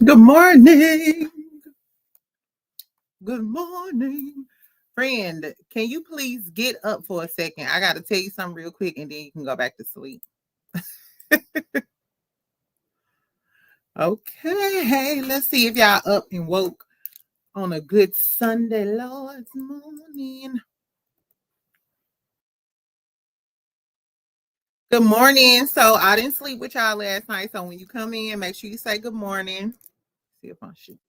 Good morning. Good morning. Friend, can you please get up for a second? I got to tell you something real quick and then you can go back to sleep. Okay, let's see if y'all up and woke on a good Sunday, Lord's morning. Good morning. So I didn't sleep with y'all last night. So when you come in, make sure you say good morning. See if I'm shooting.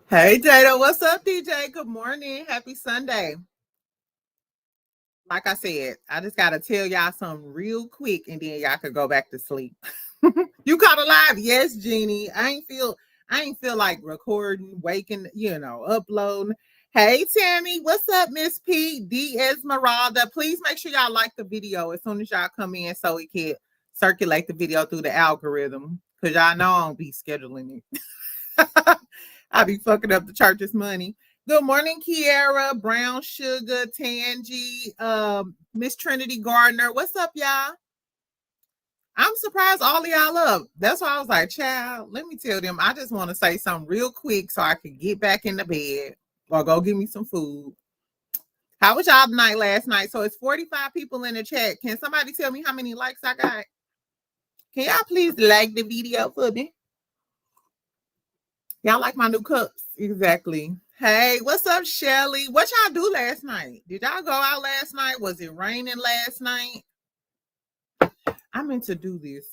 Hey, Jada. What's up, DJ? Good morning. Happy Sunday. Like I said, I just got to tell y'all something real quick and then y'all could go back to sleep. You caught alive? Yes, Jeannie. I ain't feel like recording, waking, uploading. Hey, Tammy, what's up, Miss P? D. Esmeralda. Please make sure y'all like the video as soon as y'all come in so it can circulate the video through the algorithm. Because y'all know I don't be scheduling it. I be fucking up the church's money. Good morning, Kiara, Brown Sugar, Tangi, Miss Trinity Gardner. What's up, y'all? I'm surprised all of y'all up. That's why I was like, child, let me tell them. I just want to say something real quick so I can get back in the bed or go get me some food. How was y'all night last night? So it's 45 people in the chat. Can somebody tell me how many likes I got? Can y'all please like the video for me? Y'all like my new cups? Exactly. Hey, what's up, Shelly? What y'all do last night? Did y'all go out last night? Was it raining last night? I meant to do this.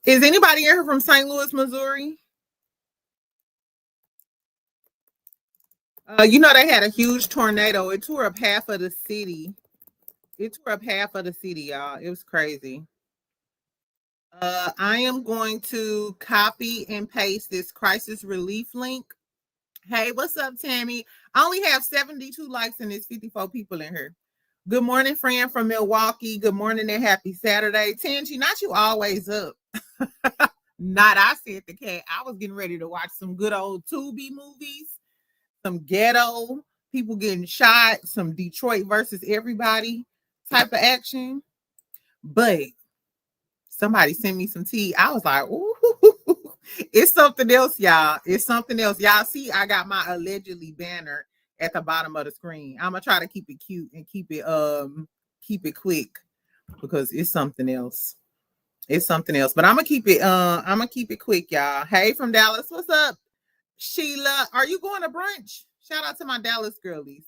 Is anybody here from St. Louis, Missouri? They had a huge tornado. It tore up half of the city. Y'all. It was crazy. I am going to copy and paste this crisis relief link. Hey, what's up, Tammy? I only have 72 likes and there's 54 people in here. Good morning, friend from Milwaukee. Good morning and happy Saturday. Tangi, not you always up. Not I said the cat. I was getting ready to watch some good old Tubi movies, some ghetto, people getting shot, some Detroit versus everybody type of action. But somebody sent me some tea. I was like, ooh, it's something else, y'all. It's something else. Y'all see, I got my allegedly banner at the bottom of the screen. I'm gonna try to keep it cute and keep it quick because it's something else. It's something else. But I'm gonna keep it quick, y'all. Hey from Dallas, what's up? Sheila, are you going to brunch? Shout out to my Dallas girlies.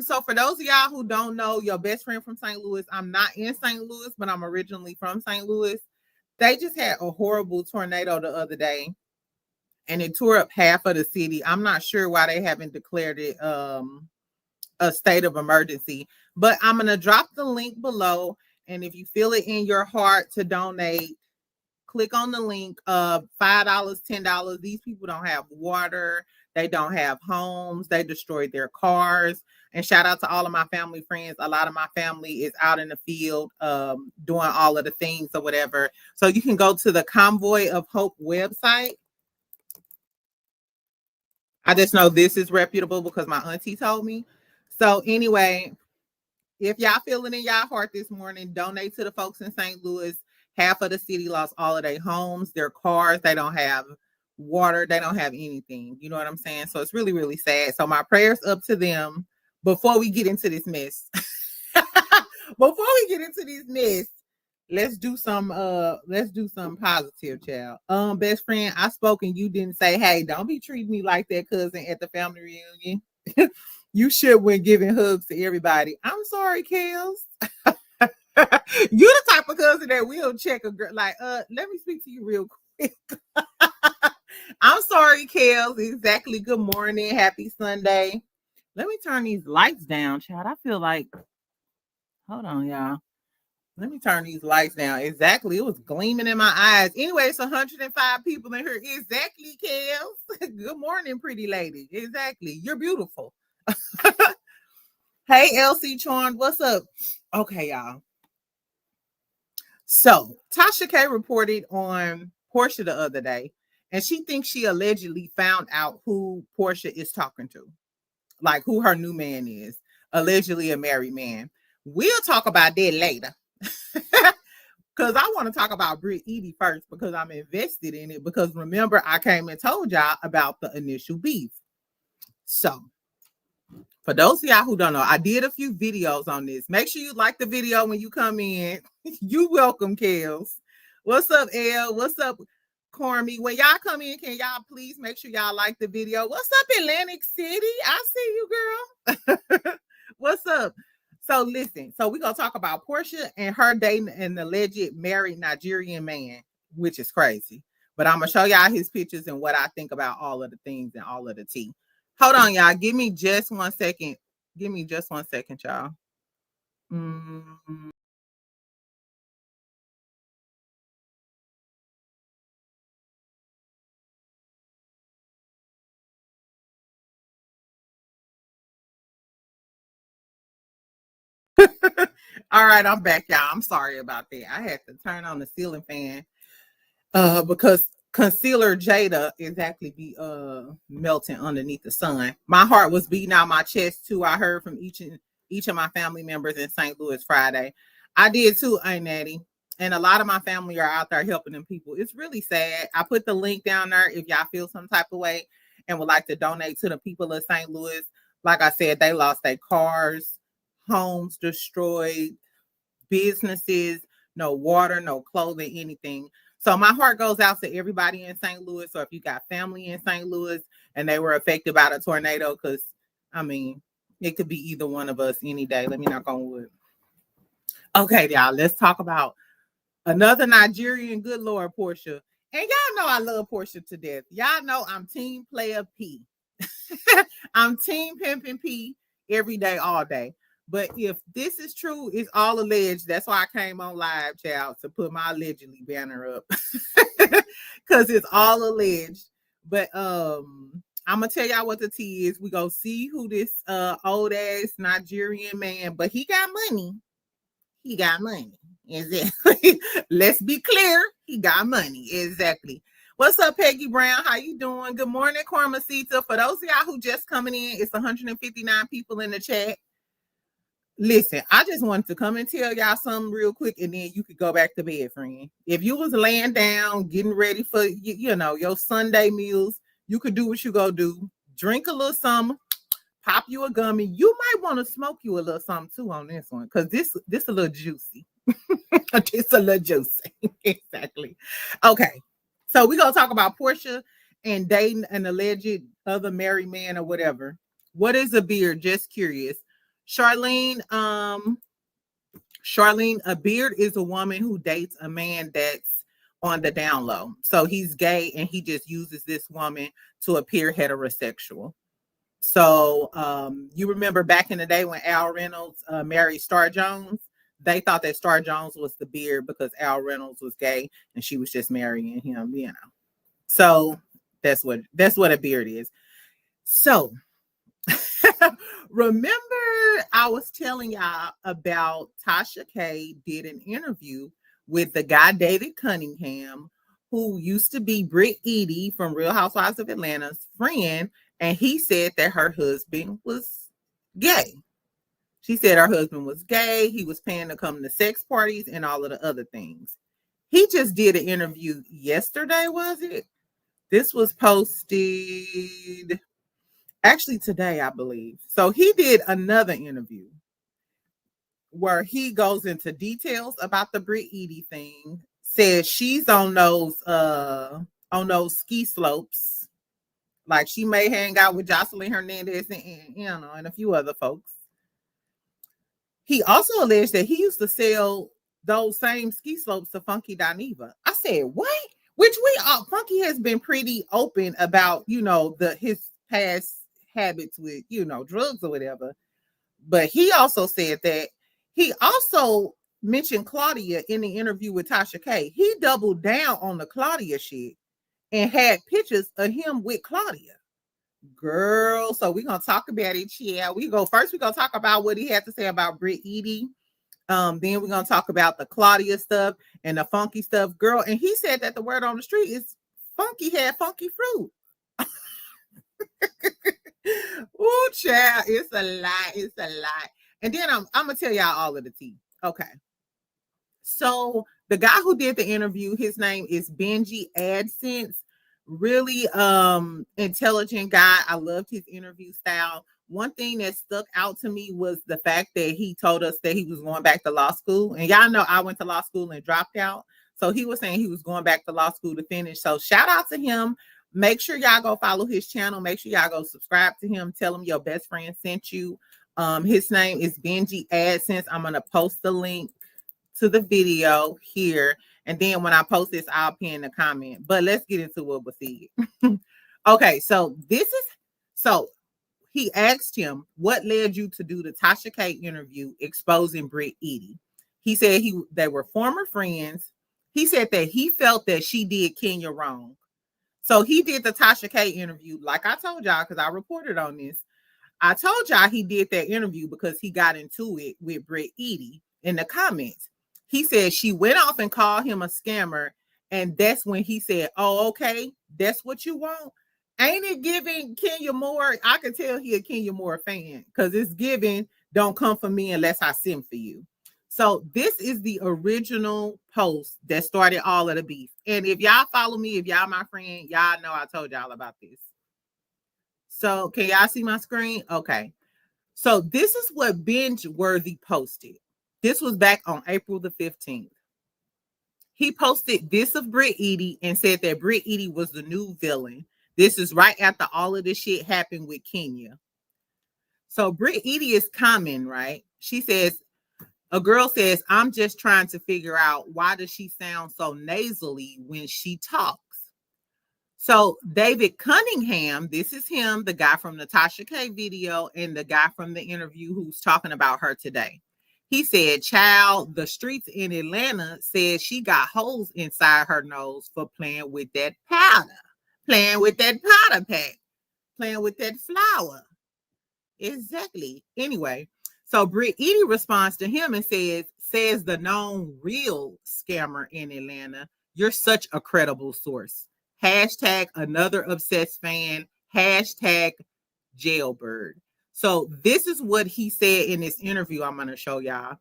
So for those of y'all who don't know, your best friend from St. Louis, I'm not in St. Louis, but I'm originally from St. Louis. They just had a horrible tornado the other day, and it tore up half of the city. I'm not sure why they haven't declared it a state of emergency, but I'm gonna drop the link below. And if you feel it in your heart to donate, click on the link. $5, $10. These people don't have water. They don't have homes. They destroyed their cars. And shout out to all of my family friends. A lot of my family is out in the field doing all of the things or whatever. So you can go to the Convoy of Hope website. I just know this is reputable because my auntie told me. So anyway, if y'all feeling in y'all heart this morning, donate to the folks in St. Louis. Half of the city lost all of their homes, their cars. They don't have water. They don't have anything. You know what I'm saying? So it's really, really sad. So my prayers up to them before we get into this mess. Let's do some positive, child. Best friend, I spoke and you didn't say, hey, don't be treating me like that cousin at the family reunion. You should when giving hugs to everybody. I'm sorry, Kels. You the type of cousin that will check a girl like, let me speak to you real quick. I'm sorry, Kels. Exactly. Good morning. Happy Sunday. Let me turn these lights down, child. I feel like, hold on, y'all. Let me turn these lights down. Exactly. It was gleaming in my eyes. Anyway, it's 105 people in here. Exactly, Kels. Good morning, pretty lady. Exactly. You're beautiful. Hey, LC Charm. What's up? Okay, y'all. So Tasha K reported on Porsha the other day, and she thinks she allegedly found out who Porsha is talking to, like who her new man is, allegedly a married man. We'll talk about that later. Because because I want to talk about Britt Eady first because I'm invested in it. Because remember, I came and told y'all about the initial beef. So, for those of y'all who don't know, I did a few videos on this. Make sure you like the video when you come in. You welcome, Kels. What's up, Elle? What's up, Cormy? When y'all come in, can y'all please make sure y'all like the video? What's up, Atlantic City? I see you, girl. What's up? So listen, so we're going to talk about Porsha and her dating an alleged married Nigerian man, which is crazy. But I'm going to show y'all his pictures and what I think about all of the things and all of the tea. Hold on, y'all. Give me just 1 second. Give me just 1 second, y'all. All right, I'm back, y'all. I'm sorry about that. I had to turn on the ceiling fan because concealer Jada is actually be melting underneath the sun. My heart was beating out my chest too. I heard from each of my family members in St. Louis Friday. I did too, Aunt Natty. And a lot of my family are out there helping them people. It's really sad. I put the link down there if y'all feel some type of way and would like to donate to the people of St. Louis. Like I said, they lost their cars, homes destroyed, businesses, no water, no clothing, anything. So my heart goes out to everybody in St. Louis. So if you got family in St. Louis and they were affected by the tornado, because I mean, it could be either one of us any day. Let me knock on wood. Okay, y'all, let's talk about another Nigerian. Good Lord, Porsha. And y'all know I love Porsha to death. Y'all know I'm team player P. I'm team pimpin' P every day, all day. But if this is true, it's all alleged. That's why I came on live, child, to put my allegedly banner up. Because it's all alleged. But I'm gonna tell y'all what the tea is. We gonna see who this old ass Nigerian man, but he got money. He got money. Exactly. Let's be clear. He got money. Exactly. What's up, Peggy Brown? How you doing? Good morning, Cormacita. For those of y'all who just coming in, it's 159 people in the chat. Listen, I just wanted to come and tell y'all something real quick, and then you could go back to bed, friend. If you was laying down, getting ready for your Sunday meals, you could do what you go do. Drink a little something, pop you a gummy. You might want to smoke you a little something too on this one, because this a little juicy. It's a little juicy. Exactly. Okay. So we're gonna talk about Porsha and dating an alleged other married man or whatever. What is a beard? Just curious. Charlene, a beard is a woman who dates a man that's on the down low. So he's gay and he just uses this woman to appear heterosexual. So you remember back in the day when Al Reynolds married Star Jones, they thought that Star Jones was the beard because Al Reynolds was gay and she was just marrying him, So that's what a beard is. So remember, I was telling y'all about Tasha K did an interview with the guy David Cunningham, who used to be Brit Eady from Real Housewives of Atlanta's friend, and he said that her husband was gay. She said her husband was gay. He was paying to come to sex parties and all of the other things. He just did an interview yesterday, was it? This was posted actually today, I believe. So he did another interview where he goes into details about the Brit Eady thing, says she's on those ski slopes. Like she may hang out with Jocelyn Hernandez and a few other folks. He also alleged that he used to sell those same ski slopes to Funky Dineva. I said, what? Which Funky has been pretty open about, his past habits with, drugs or whatever. But he also said that he also mentioned Claudia in the interview with Tasha K. He doubled down on the Claudia shit and had pictures of him with Claudia. Girl, so we're gonna talk about it. Yeah, we're gonna talk about what he had to say about Brit Eady. Then we're gonna talk about the Claudia stuff and the funky stuff, girl. And he said that the word on the street is Funky had funky fruit. Oh, child, it's a lot. And then I'm gonna tell y'all all of the tea. Okay. So The guy who did the interview, his name is Benji AdSense. Really intelligent guy. I loved his interview style. One thing that stuck out to me was the fact that he told us that he was going back to law school. And y'all know I went to law school and dropped out. So he was saying he was going back to law school to finish. So shout out to him. Make sure y'all go follow his channel. Make sure y'all go subscribe to him. Tell him your best friend sent you. His name is Benji AdSense. I'm going to post the link to the video here. And then when I post this, I'll pin the comment. But let's get into what was said. Okay, so he asked him, what led you to do the Tasha K interview exposing Britt Eady? He said they were former friends. He said that he felt that she did Kenya wrong. So he did the Tasha K interview, like I told y'all, because I reported on this. I told y'all he did that interview because he got into it with Britt Eady in the comments. He said she went off and called him a scammer. And that's when he said, oh, okay, that's what you want. Ain't it giving Kenya Moore? I can tell he a Kenya Moore fan because it's giving, don't come for me unless I send for you. So this is the original post that started all of the beef. And if y'all follow me, if y'all my friend, y'all know I told y'all about this. So can y'all see my screen? Okay. So this is what Binge Worthy posted. This was back on April the 15th. He posted this of Britt Eady and said that Britt Eady was the new villain. This is right after all of this shit happened with Kenya. So Britt Eady is commenting, right? She says, a girl says, I'm just trying to figure out why does she sound so nasally when she talks? So David Cunningham, this is him, the guy from the Tasha K video and the guy from the interview who's talking about her today. He said, child, the streets in Atlanta said she got holes inside her nose for playing with that powder, playing with that powder pack, playing with that flour. Exactly. Anyway, so Britt Eady responds to him and says the known real scammer in Atlanta, you're such a credible source. Hashtag another obsessed fan. Hashtag jailbird. So this is what he said in this interview I'm going to show y'all.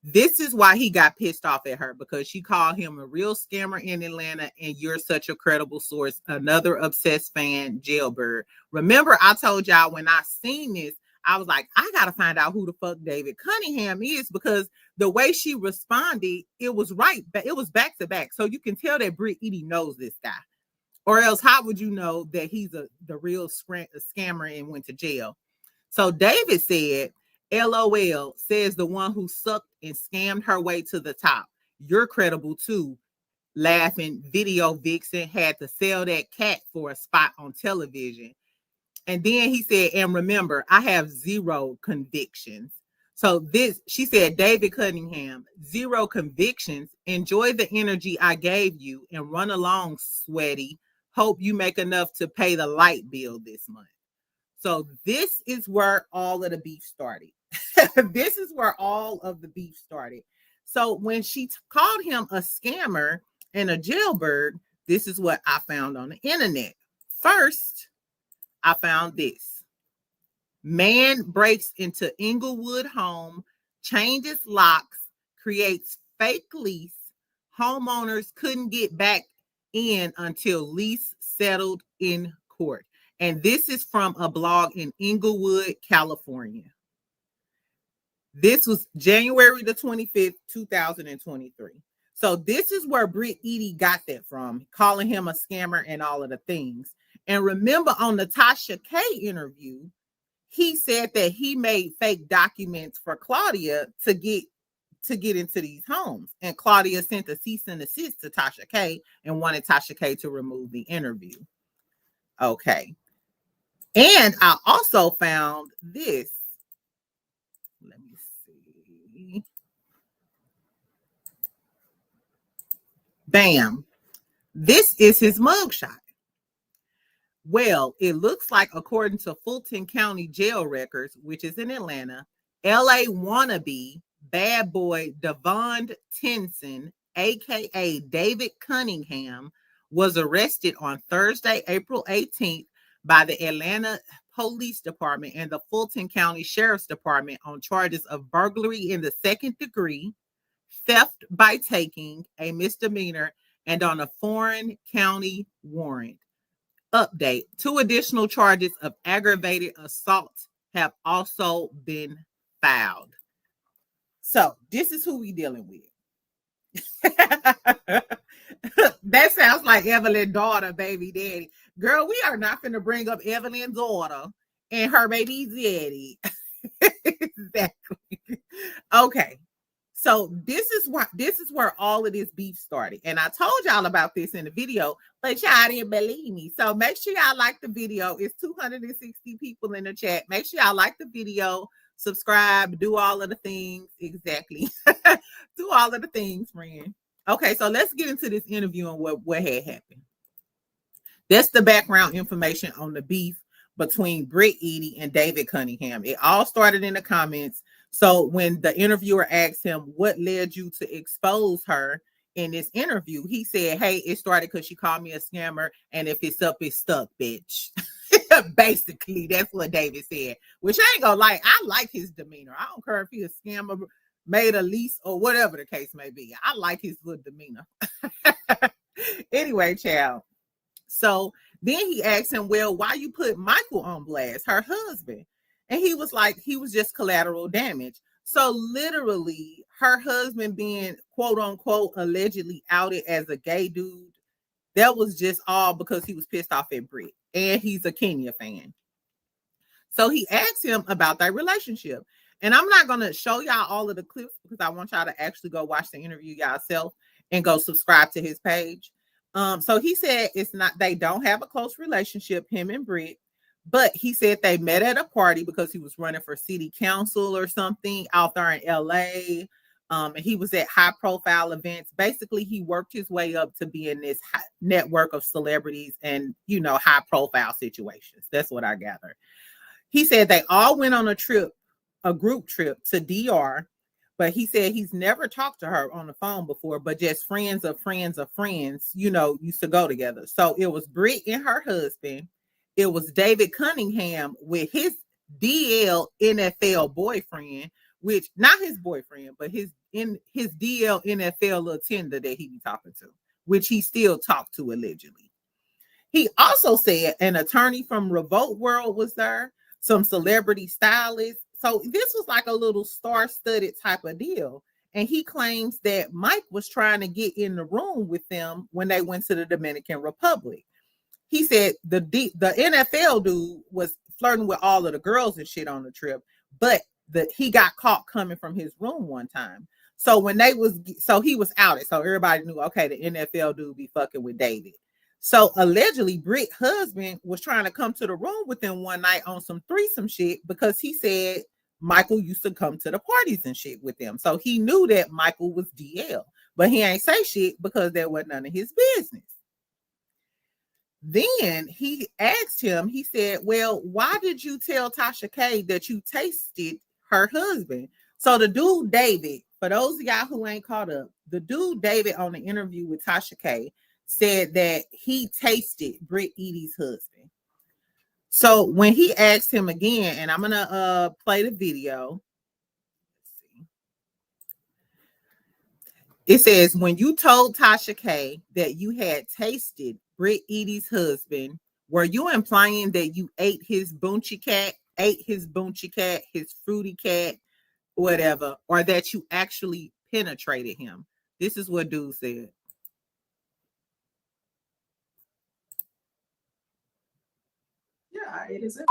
This is why he got pissed off at her, because she called him a real scammer in Atlanta and you're such a credible source. Another obsessed fan, jailbird. Remember, I told y'all when I seen this, I was like, I got to find out who the fuck David Cunningham is, because the way she responded, it was right. It was back to back. So you can tell that Britt Eady knows this guy. Or else how would you know that he's the real scammer and went to jail? So David said, LOL, says the one who sucked and scammed her way to the top. You're credible too. Laughing, video vixen had to sell that cat for a spot on television. And then he said, and remember, I have zero convictions. So she said, David Cunningham, zero convictions. Enjoy the energy I gave you and run along, sweaty. Hope you make enough to pay the light bill this month. So this is where all of the beef started. This is where all of the beef started. So when she called him a scammer and a jailbird, this is what I found on the internet. First, I found this. Man breaks into Inglewood home, changes locks, creates fake lease. Homeowners couldn't get back in until lease settled in court. And this is from a blog in Inglewood, California. This was January the 25th, 2023. So this is where Britt Eady got that from, calling him a scammer and all of the things. And remember on the Tasha K interview, he said that he made fake documents for Claudia to get into these homes. And Claudia sent a cease and desist to Tasha K and wanted Tasha K to remove the interview. Okay. And I also found this. Let me see. Bam. This is his mugshot. Well, it looks like, according to Fulton County jail records, which is in Atlanta, LA wannabe bad boy Devon Tinson, aka David Cunningham, was arrested on Thursday, April 18th by the Atlanta Police Department and the Fulton County Sheriff's Department on charges of burglary in the second degree, theft by taking, a misdemeanor, and on a foreign county warrant. Update: 2 additional charges of aggravated assault have also been filed. So this is who we dealing with. That sounds like Evelyn's daughter, baby daddy. Girl, we are not going to bring up Evelyn's daughter and her baby daddy. Exactly. Okay. So this is where all of this beef started. And I told y'all about this in the video, but y'all didn't believe me. So make sure y'all like the video. It's 260 people in the chat. Make sure y'all like the video, subscribe, do all of the things. Exactly. Do all of the things, friend. Okay, so let's get into this interview and what had happened. That's the background information on the beef between Britt, Eady, and David Cunningham. It all started in the comments. So when the interviewer asked him what led you to expose her in this interview, he said, hey, it started because she called me a scammer, and if it's up, it's stuck, bitch. Basically, that's what David said, which I ain't gonna lie. I like his demeanor. I don't care if he's a scammer, made a lease, or whatever the case may be. I like his good demeanor. Anyway, child. So then he asked him, well, why you put Michael on blast, her husband? And he was like, he was just collateral damage. So literally her husband being quote unquote allegedly outed as a gay dude, that was just all because he was pissed off at Brit, and he's a Kenya fan. So he asked him about their relationship. And I'm not going to show y'all all of the clips because I want y'all to actually go watch the interview yourself and go subscribe to his page. So he said they don't have a close relationship, him and Brit, but he said they met at a party because he was running for city council or something out there in LA. And he was at high profile events. Basically, he worked his way up to be in this network of celebrities and, high profile situations. That's what I gather. He said they all went on a group trip to DR, but he said he's never talked to her on the phone before, but just friends of friends of friends, used to go together. So it was Britt and her husband. It was David Cunningham with his DL NFL boyfriend, which not his boyfriend, but his DL NFL little tender that he be talking to, which he still talked to allegedly. He also said an attorney from Revolt World was there, some celebrity stylists. So this was like a little star-studded type of deal. And he claims that Mike was trying to get in the room with them when they went to the Dominican Republic. He said the NFL dude was flirting with all of the girls and shit on the trip, but he got caught coming from his room one time. So he was outed. So everybody knew, okay, the NFL dude be fucking with David. So allegedly, Britt's husband was trying to come to the room with them one night on some threesome shit because he said Michael used to come to the parties and shit with them. So he knew that Michael was DL, but he ain't say shit because that wasn't none of his business. Then he asked him, he said, well, why did you tell Tasha K that you tasted her husband? So the dude, David, for those of y'all who ain't caught up, the dude, David, on the interview with Tasha K said that he tasted Britt Eady's husband. So when he asked him again, and I'm going to play the video. It says, when you told Tasha K that you had tasted Britt Eady's husband, were you implying that you ate his boonchie cat, his fruity cat, whatever, or that you actually penetrated him? This is what dude said. Yeah, it is.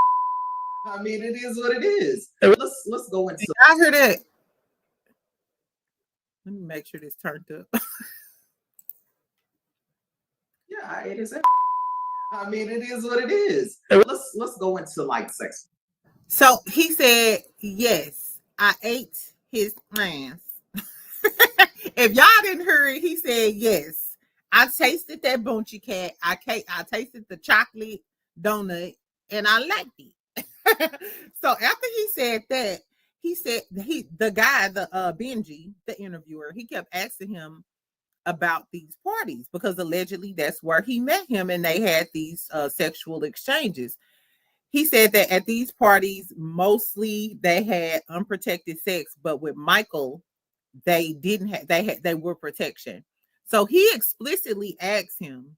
I mean, it is what it is. Let's go into. I heard it. Let me make sure this turned up. Yeah, it is. I mean, it is what it is. Let's go into like sex. So he said, yes, I ate his ass. If y'all didn't hear it, he said, yes, I tasted that boonchie cat. I tasted the chocolate donut and I liked it. So after he said that, he said the guy, Benji, the interviewer, he kept asking him about these parties because allegedly that's where he met him and they had these sexual exchanges. He said that at these parties, mostly they had unprotected sex, but with Michael, they didn't have, they were protection. So he explicitly asked him,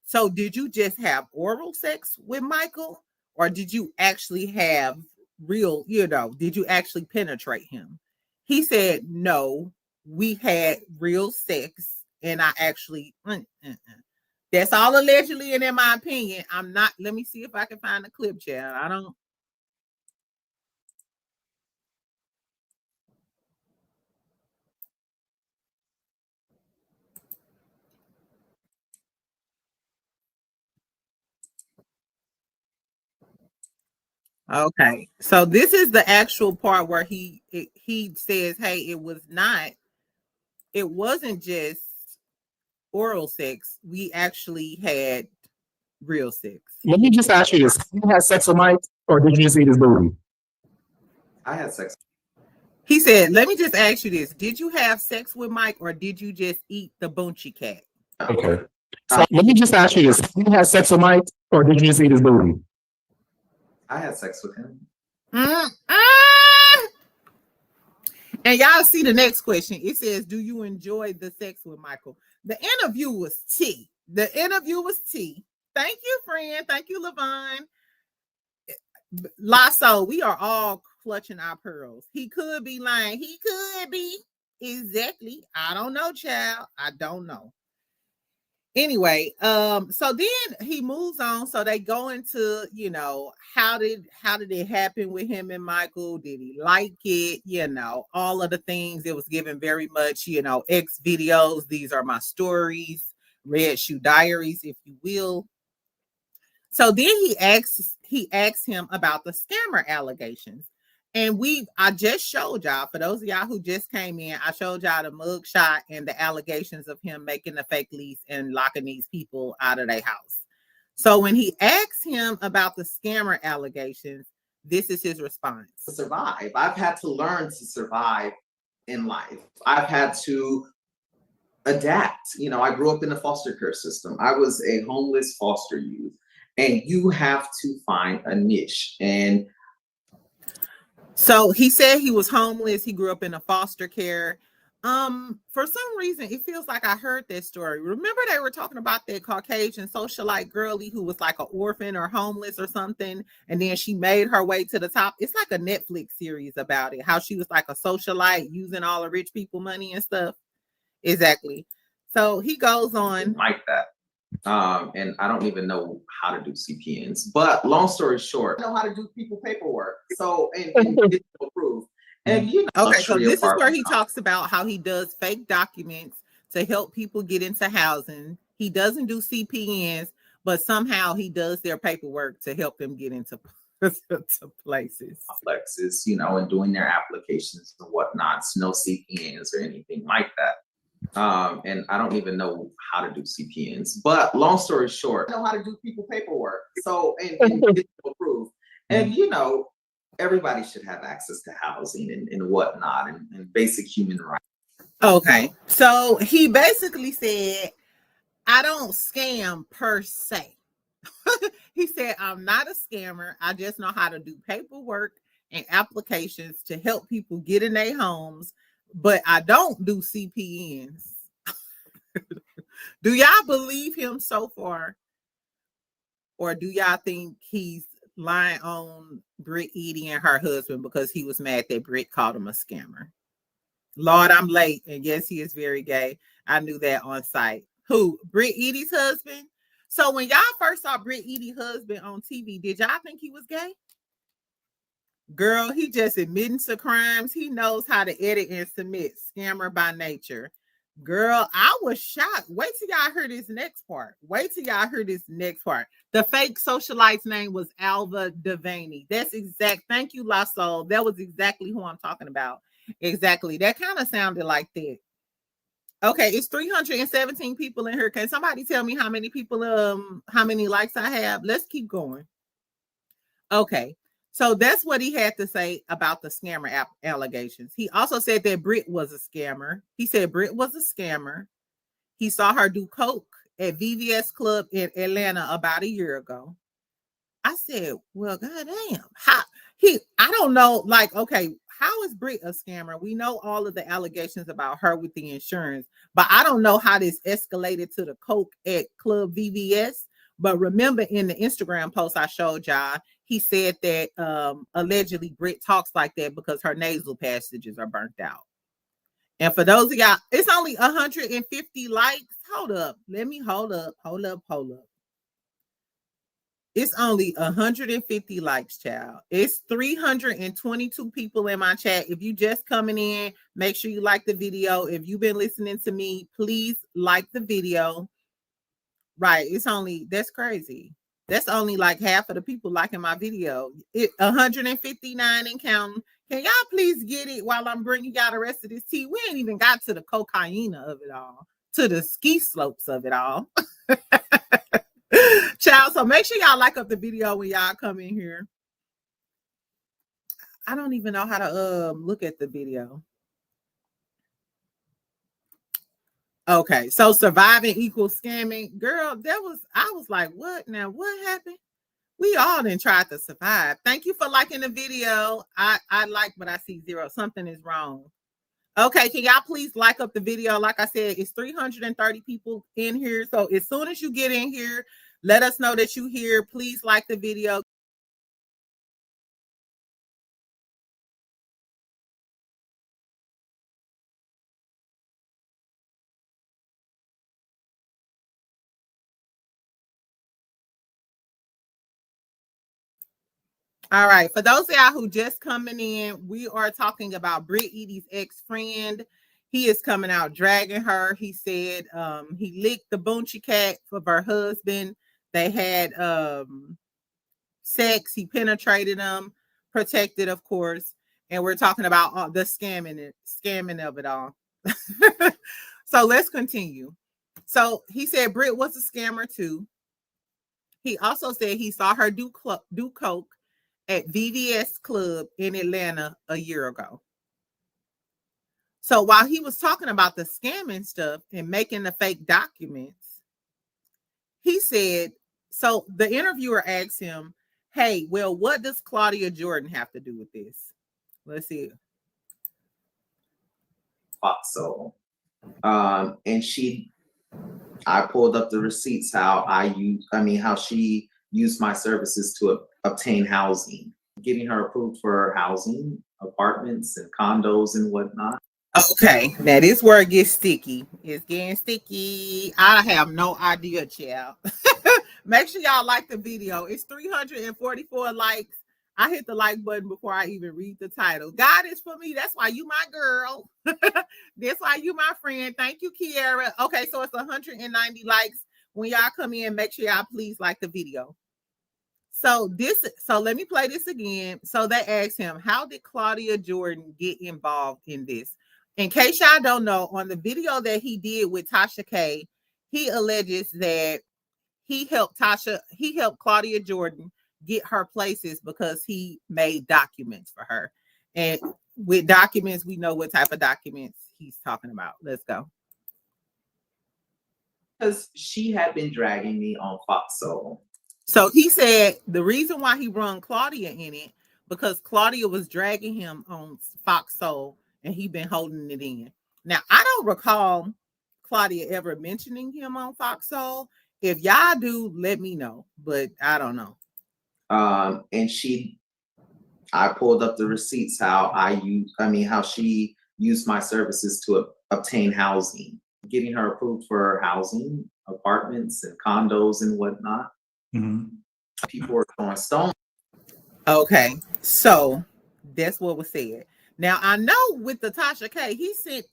so did you just have oral sex with Michael, or did you actually have real, did you actually penetrate him? He said, no, we had real sex, and I actually, that's all allegedly, and in my opinion, I'm not, let me see if I can find the clip, child. I don't. Okay, so this is the actual part where he says, hey, it wasn't just oral sex. We actually had real sex. Let me just ask you this. Did you have sex with Mike, or did you just eat his booty? I had sex. He said, let me just ask you this. Did you have sex with Mike, or did you just eat the Boonchie cat? Okay. So let me just ask you this. Did you have sex with Mike, or did you just eat his booty? I had sex with him. And y'all see the next question. It says, do you enjoy the sex with Michael? The interview was T. Thank you, friend. Thank you, Levon. Lasso, we are all clutching our pearls. He could be lying. He could be. Exactly. I don't know, child. I don't know. Anyway, so then he moves on. So they go into, how did it happen with him and Michael? Did he like it? All of the things. It was given very much, X videos. These are my stories, Red Shoe Diaries, if you will. So then he asks him about the scammer allegations. And I just showed y'all, for those of y'all who just came in, I showed y'all the mugshot and the allegations of him making the fake lease and locking these people out of their house. So when he asks him about the scammer allegations, this is his response. To survive. I've had to learn to survive in life. I've had to adapt. I grew up in the foster care system. I was a homeless foster youth, and you have to find a niche. And so he said he was homeless. He grew up in a foster care. For some reason, it feels like I heard that story. Remember they were talking about that Caucasian socialite girlie who was like an orphan or homeless or something, and then she made her way to the top. It's like a Netflix series about it, how she was like a socialite using all the rich people money and stuff. Exactly. So he goes on like that. And I don't even know how to do CPNs. But long story short, I know how to do people paperwork. So and get approved. And okay, so this is where he talks about how he does fake documents to help people get into housing. He doesn't do CPNs, but somehow he does their paperwork to help them get into places. Complexes, and doing their applications and whatnot. No CPNs or anything like that. And I don't even know how to do CPNs. But long story short, I know how to do people paperwork. So and get approved. And everybody should have access to housing and whatnot and basic human rights. Okay. So he basically said, I don't scam per se. He said, I'm not a scammer. I just know how to do paperwork and applications to help people get in their homes, but I don't do CPNs. Do y'all believe him so far? Or do y'all think he's lying on Britt, Eady, and her husband because he was mad that Britt called him a scammer? Lord, I'm late. And yes, he is very gay. I knew that on sight. Who? Britt, Eady's husband? So when y'all first saw Britt, Eady's husband on TV, did y'all think he was gay? Girl, he just admitting to crimes. He knows how to edit and submit. Scammer by nature. Girl, I was shocked. Wait till y'all hear this next part. The fake socialite's name was Alva Devaney. That's exact. Thank you, Lasso. That was exactly who I'm talking about. Exactly. That kind of sounded like that. Okay, it's 317 people in here. Can somebody tell me how many people, how many likes I have? Let's keep going. Okay. So that's what he had to say about the scammer allegations. He also said that Britt was a scammer. He said Britt was a scammer. He saw her do coke at VVS Club in Atlanta about a year ago. I said, well, goddamn. I don't know. Like, okay, how is Brit a scammer? We know all of the allegations about her with the insurance, but I don't know how this escalated to the coke at Club VVS. But remember in the Instagram post I showed y'all, he said that allegedly Brit talks like that because her nasal passages are burnt out. And for those of y'all, it's only 150 likes. Hold up. Let me hold up. It's only 150 likes, child. It's 322 people in my chat. If you just coming in, make sure you like the video. If you've been listening to me, please like the video. Right. That's crazy. That's only like half of the people liking my video. 159 and counting. Can y'all please get it while I'm bringing y'all the rest of this tea? We ain't even got to the cocaine of it all, to the ski slopes of it all. Child, so make sure y'all like up the video when y'all come in here. I don't even know how to look at the video. Okay, so surviving equals scamming. Girl, I was like, what now? What happened? We all done tried to survive. Thank you for liking the video. I like, but I see 0. Something is wrong. Okay, can y'all please like up the video? Like I said, it's 330 people in here. So as soon as you get in here, let us know that you here. Please like the video. All right, for those of y'all who just coming in, we are talking about Brit, Eady's ex-friend. He is coming out dragging her. He said he licked the Boonchie cat for her husband. They had sex. He penetrated them, protected, of course. And we're talking about the scamming of it all. So let's continue. So he said Brit was a scammer too. He also said he saw her do coke at VVS Club in Atlanta a year ago. So while he was talking about the scamming stuff and making the fake documents, he said, so the interviewer asked him, hey, well, what does Claudia Jordan have to do with this? Let's see. So, and I pulled up the receipts, how she used my services to obtain housing, getting her approved for housing, apartments and condos and whatnot. Okay, now this where it gets sticky. It's getting sticky. I have no idea, child. Make sure y'all like the video. It's 344 likes. I hit the like button before I even read the title. God is for me. That's why you my girl. That's why you my friend. Thank you, Kiara. Okay, so it's 190 likes. When y'all come in, make sure y'all please like the video. So let me play this again. So they asked him, how did Claudia Jordan get involved in this? In case y'all don't know, on the video that he did with Tasha K, he alleges that he helped Claudia Jordan get her places because he made documents for her. And with documents, we know what type of documents he's talking about. Let's go. Because she had been dragging me on Fox Soul. So he said the reason why he run Claudia in it, because Claudia was dragging him on Fox Soul and he been holding it in. Now, I don't recall Claudia ever mentioning him on Fox Soul. If y'all do, let me know, but I don't know. And I pulled up the receipts, how she used my services to obtain housing, getting her approved for housing, apartments and condos and whatnot. Mm-hmm. People were throwing stones. Okay, so that's what was said. Now I know with the Tasha K,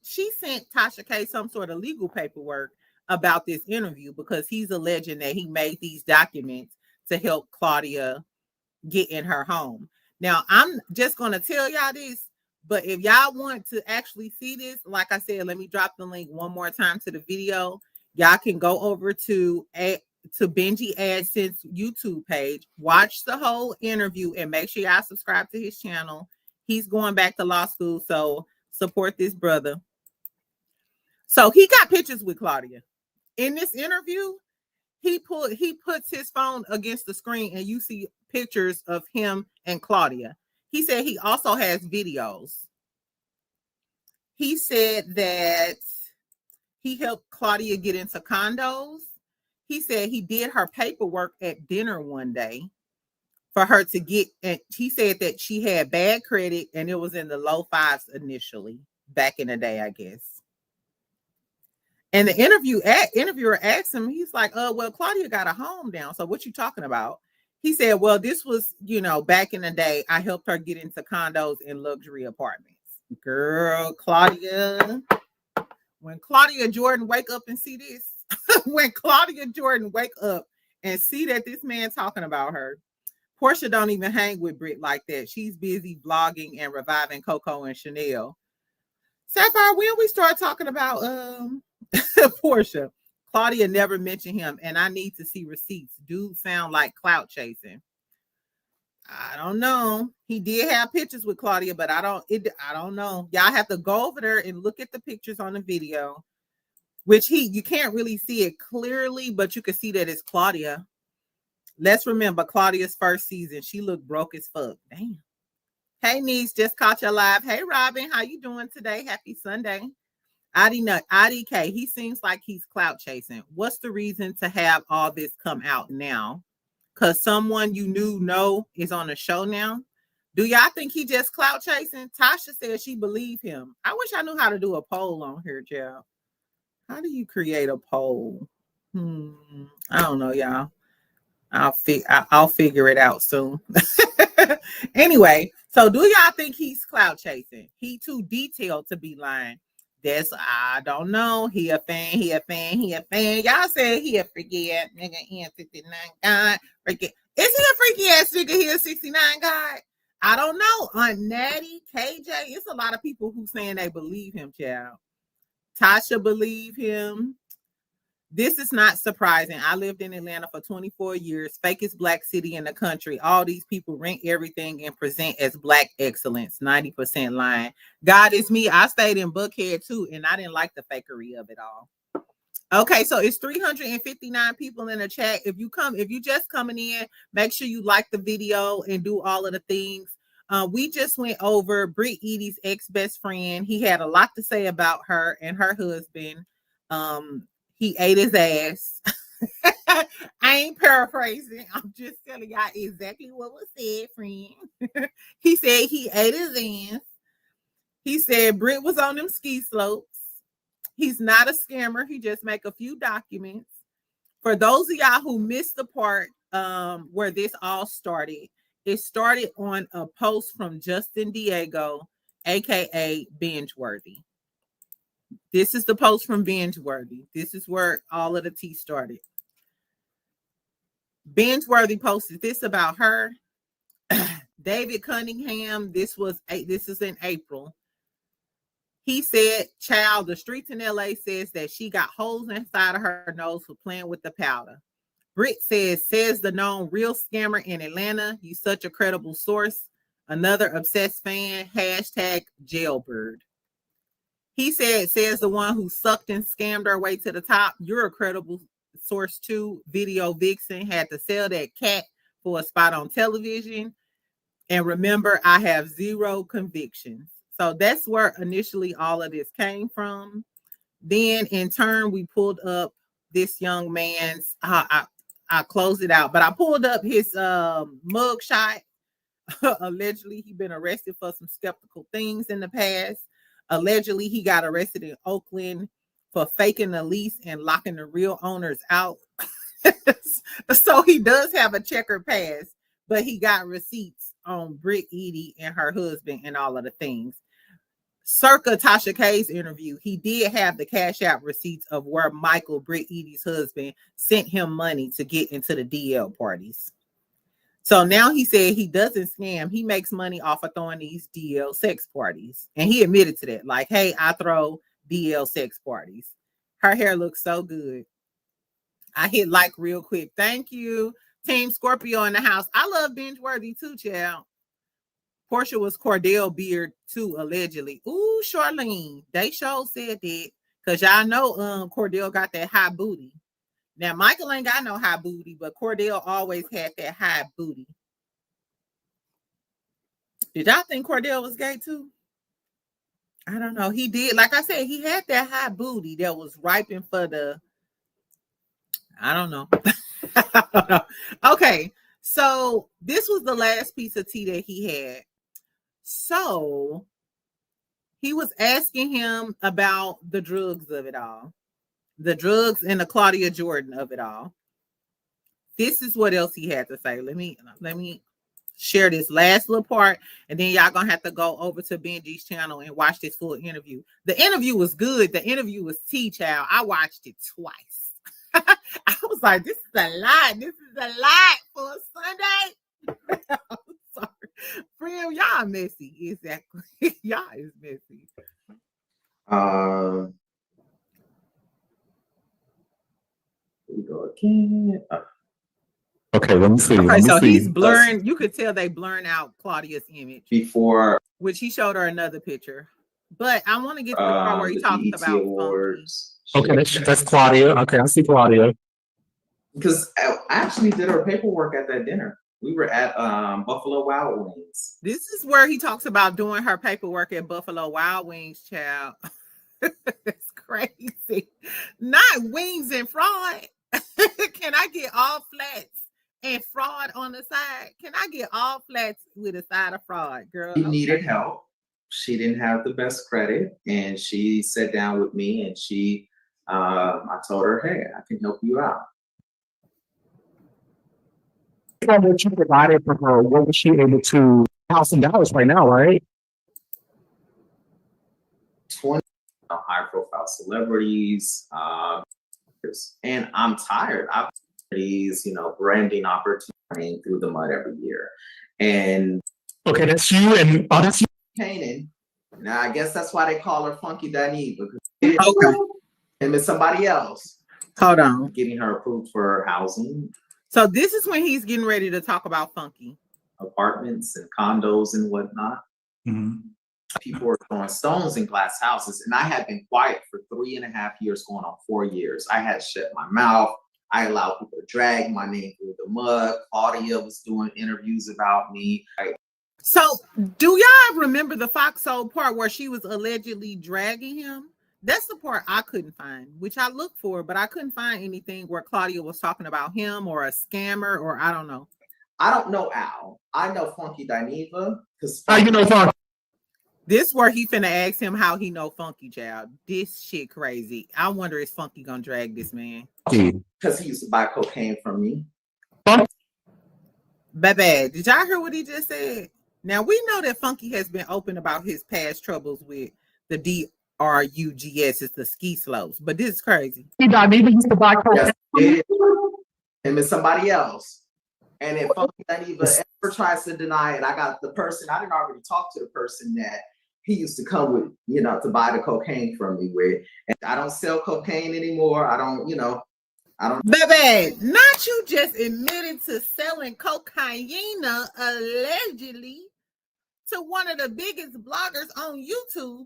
she sent Tasha K some sort of legal paperwork about this interview because he's alleging that he made these documents to help Claudia get in her home. Now I'm just gonna tell y'all this, but if y'all want to actually see this, like I said, let me drop the link one more time to the video. Y'all can go over to Benji AdSense YouTube page, watch the whole interview, and make sure y'all subscribe to his channel. He's going back to law school, so support this brother. So he got pictures with Claudia. In this interview, he puts his phone against the screen and you see pictures of him and Claudia. He said he also has videos. He said that he helped Claudia get into condos. He said he did her paperwork at dinner one day for her to get, and he said that she had bad credit and it was in the low fives initially, back in the day, I guess. And the interviewer asked him, he's like, well, Claudia got a home down. So what you talking about? He said, well, this was, back in the day, I helped her get into condos and luxury apartments. Girl, Claudia, when Claudia Jordan wake up and see this, when Claudia Jordan wake up and see that this man talking about her, Porsha don't even hang with Brit like that. She's busy vlogging and reviving Coco and Chanel. Sapphire, when we start talking about Porsha, Claudia never mentioned him, and I need to see receipts. Dude sound like clout chasing. I don't know. He did have pictures with Claudia, but I don't know. Y'all have to go over there and look at the pictures on the video, which you can't really see it clearly, but you can see that it's Claudia. Let's remember Claudia's first season. She looked broke as fuck. Damn. Hey, niece, just caught you live. Hey, Robin, how you doing today? Happy Sunday. Eady K, he seems like he's clout chasing. What's the reason to have all this come out now? Because someone you know is on the show now? Do y'all think he just clout chasing? Tasha said she believed him. I wish I knew how to do a poll on here, Jill. How do you create a poll? I don't know, y'all. I'll figure it out soon. Anyway, so do y'all think he's clout chasing? He too detailed to be lying. I don't know. He a fan. Y'all said he a freaky ass nigga. He a 69 guy. Freaky. Is he a freaky ass nigga? He a 69 guy? I don't know. Aunt Natty, KJ, it's a lot of people who saying they believe him, child. Tasha believe him. This is not surprising. I lived in Atlanta for 24 years. Fakest black city in the country. All these people rent everything and present as black excellence. 90% lying. God is me. I stayed in Buckhead too, and I didn't like the fakery of it all. Okay, so it's 359 people in the chat. If you just coming in, make sure you like the video and do all of the things. We just went over Britt Eady's ex-best friend. He had a lot to say about her and her husband. He ate his ass. I ain't paraphrasing. I'm just telling y'all exactly what was said, friend. He said he ate his ass. He said Britt was on them ski slopes. He's not a scammer. He just make a few documents. For those of y'all who missed the part where this all started, it started on a post from Justin Diego, aka Bingeworthy. This is the post from Bingeworthy. This is where all of the tea started. Bingeworthy posted this about her. David Cunningham, this is in April. He said, child, the streets in LA says that she got holes inside of her nose for playing with the powder. Britt says the known real scammer in Atlanta. You such a credible source. Another obsessed fan, hashtag jailbird. He says the one who sucked and scammed her way to the top. You're a credible source too. Video vixen had to sell that cat for a spot on television. And remember, I have zero convictions. So that's where initially all of this came from. Then in turn, we pulled up this young man's, I closed it out, but I pulled up his mug shot. Allegedly, he'd been arrested for some skeptical things in the past. Allegedly, he got arrested in Oakland for faking the lease and locking the real owners out. So he does have a checkered past, but he got receipts on Britt Eady and her husband and all of the things. Circa Tasha K's interview, he did have the cash out receipts of where Michael, Britt Eady's husband, sent him money to get into the DL parties. So now he said he doesn't scam. He makes money off of throwing these DL sex parties. And he admitted to that. Like, hey, I throw DL sex parties. Her hair looks so good. I hit like real quick. Thank you. Team Scorpio in the house. I love Bingeworthy too, child. Porsha was Cordell Beard too, allegedly. Ooh, Charlene. They sure said that. Because y'all know Cordell got that high booty. Now, Michael ain't got no high booty, but Cordell always had that high booty. Did y'all think Cordell was gay too? I don't know. He did. Like I said, he had that high booty that was ripened for the. I don't know. I don't know. Okay, so this was the last piece of tea that he had. So he was asking him about the drugs of it all, the drugs and the Claudia Jordan of it all. This is what else he had to say. Let me share this last little part, and then y'all gonna have to go over to Benji's channel and watch this full interview. The interview was good. The interview was child. I watched it twice. I was like, this is a lot. This is a lot for a Sunday. I'm sorry. Friend, y'all messy. Exactly. Y'all is messy. Here we go again. Okay, let me see. Okay, so he's blurring. You could tell they blurring out Claudia's image before, which he showed her another picture. But I want to get to the part where he talks BET about awards. Okay, that's Claudia. Okay, I see Claudia. Because I actually did her paperwork at that dinner. We were at Buffalo Wild Wings. This is where he talks about doing her paperwork at Buffalo Wild Wings, child. It's crazy. Not wings and fraud. Can I get all flats and fraud on the side? Can I get all flats with a side of fraud, girl? She needed help. She didn't have the best credit, and she sat down with me, and I told her, hey, I can help you out. What you provided for her, what was she able to $1,000 right now, right? 20 high profile celebrities, and I'm tired. I've these, branding opportunities through the mud every year. And okay, that's you, and that's you. Canaan. Now I guess that's why they call her Funky Dineva, because Okay. him and somebody else. Hold on. Getting her approved for housing. So this is when he's getting ready to talk about Funky. Apartments and condos and whatnot. Mm-hmm. People were throwing stones in glass houses, and I had been quiet for 3.5 years, going on 4 years. I had shut my mouth. I allowed people to drag my name through the mud. Claudia was doing interviews about me. So do y'all remember the Foxhole part where she was allegedly dragging him? That's the part I couldn't find, which I looked for, but I couldn't find anything where Claudia was talking about him or a scammer, or I don't know. I don't know Al. I know Funky Dineva. How you know Funky? This where he finna ask him how he know Funky, child. This shit crazy. I wonder is Funky gonna drag this man? Because he used to buy cocaine from me. Baby, did y'all hear what he just said? Now we know that Funky has been open about his past troubles with the DRUGS, it's the ski slopes, but this is crazy. He even used to buy cocaine. Yes, him and somebody else. And if Funky Dineva ever tries to deny it, I got the person, I didn't already talk to the person that he used to come with, to buy the cocaine from me with. And I don't sell cocaine anymore. I don't. Baby, not you just admitted to selling cocaine allegedly to one of the biggest bloggers on YouTube.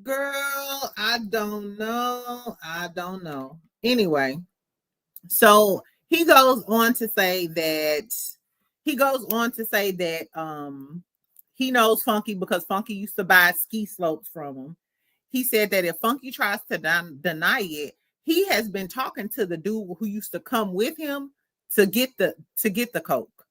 Girl, I don't know. Anyway, so he goes on to say that he knows Funky because Funky used to buy ski slopes from him. He said that if Funky tries to deny it, he has been talking to the dude who used to come with him to get the coke.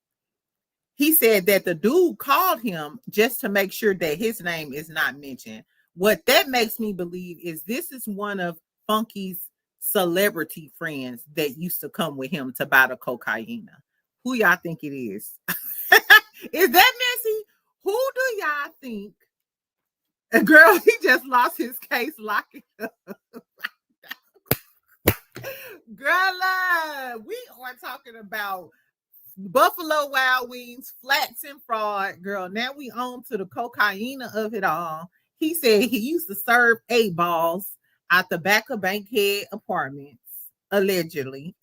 He said that the dude called him just to make sure that his name is not mentioned. What that makes me believe is this is one of Funky's celebrity friends that used to come with him to buy the cocaine. Who y'all think it is? Is that messy? Who do y'all think? Girl, he just lost his case locking up. Girl, we are talking about Buffalo Wild Wings, flats and fraud. Girl, now we on to the cocaine of it all. He said he used to serve 8 balls out the back of Bankhead Apartments, allegedly.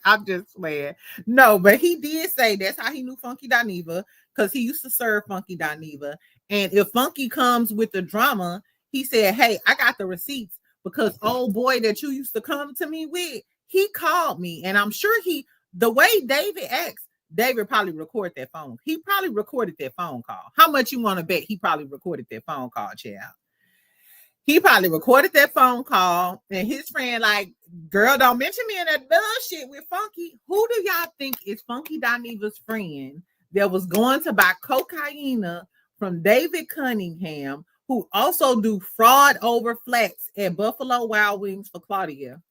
I'm just playing. No, but he did say that's how he knew Funky Dineva, because he used to serve Funky Dineva. And if Funky comes with the drama, he said, hey, I got the receipts because old boy that you used to come to me with, he called me. And I'm sure the way David acts, David probably recorded that phone. He probably recorded that phone call. How much you want to bet he probably recorded that phone call, child? He probably recorded that phone call, and his friend like, girl, don't mention me in that bullshit with Funky. Who do y'all think is Funky Dineva's friend that was going to buy cocaine from David Cunningham, who also do fraud over flats at Buffalo Wild Wings for Claudia,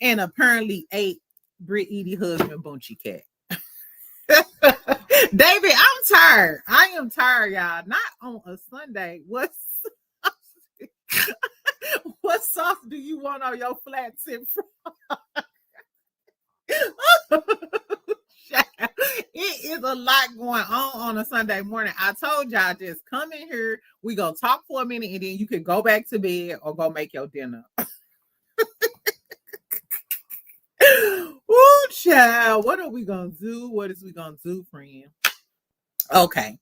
and apparently ate Brit Eady husband Bunchy Cat? David, I'm tired. I am tired, y'all. Not on a Sunday. What sauce do you want on your flats and fries? It is a lot going on a Sunday morning. I told y'all, just come in here. We gonna talk for a minute, and then you can go back to bed or go make your dinner. Ooh, child, what are we gonna do? What is we gonna do, friend? Okay,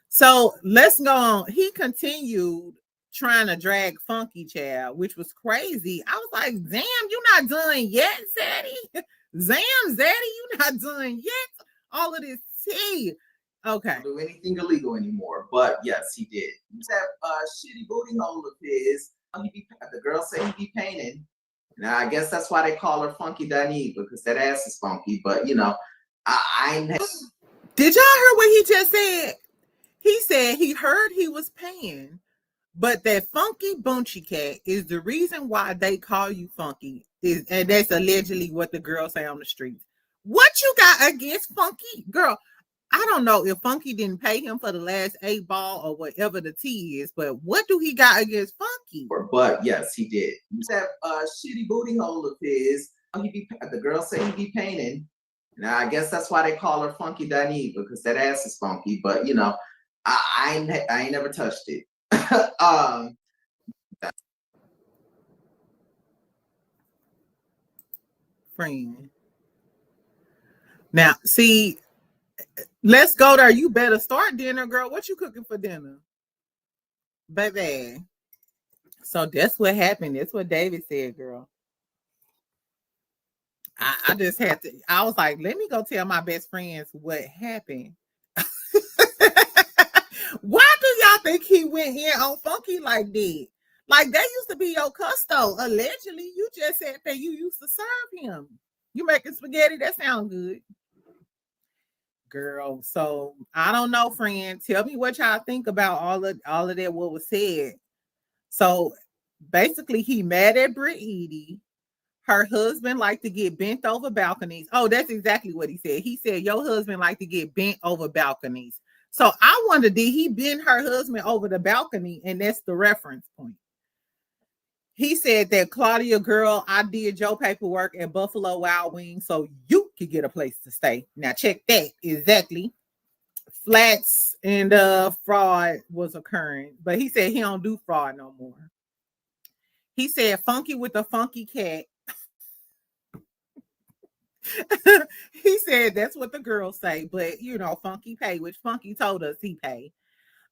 so let's go on. He continued trying to drag Funky, child, which was crazy. I was like, damn, you not done yet, Zaddy? Zaddy, you not done yet? All of this tea. Okay. Don't do anything illegal anymore, but yes, he did. That shitty booty hole of his. The girl said he be painting. Now I guess that's why they call her Funky Dineva, because that ass is funky. But you know, Did y'all hear what he just said? He said he heard he was paying, but that Funky Bunchy Cat is the reason why they call you Funky. And that's allegedly what the girls say on the streets. What you got against Funky? Girl, I don't know if Funky didn't pay him for the last 8 ball or whatever the tea is, but what do he got against Funky? But yes, he did. That shitty booty hole of his. The girl said he be painting. Now I guess that's why they call her Funky Dineva, because that ass is funky. But you know, I ain't never touched it. Friend. Now, see, let's go there. You better start dinner, girl. What you cooking for dinner? Baby. So that's what happened. That's what David said, girl. I just had to, I was like, let me go tell my best friends what happened. Why do y'all think he went in on Funky like that? Like, they used to be your custo. Allegedly, you just said that you used to serve him. You making spaghetti? That sounds good. Girl, so I don't know, friend. Tell me what y'all think about all of that what was said. So basically, he mad at Britt Eady. Her husband like to get bent over balconies. Oh, that's exactly what he said. He said your husband like to get bent over balconies. So I wonder, did he bend her husband over the balcony? And that's the reference point. He said that, Claudia, girl, I did your paperwork at Buffalo Wild Wings so you could get a place to stay. Now check that exactly. Flats and fraud was occurring, but he said he don't do fraud no more. He said Funky with the Funky Cat. He said that's what the girls say, but you know, Funky pay, which Funky told us he pay.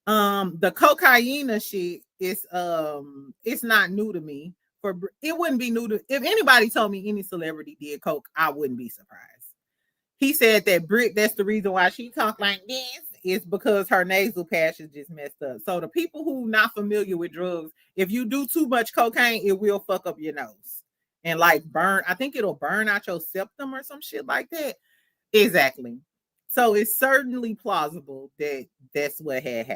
The cocaine shit is it's not new to me. It wouldn't be new to, if anybody told me any celebrity did coke, I wouldn't be surprised. He said that Britt, that's the reason why she talk like this, is because her nasal patch is just messed up. So the people who not familiar with drugs, if you do too much cocaine, it will fuck up your nose and like burn. I think it'll burn out your septum or some shit like that. Exactly. So it's certainly plausible that that's what had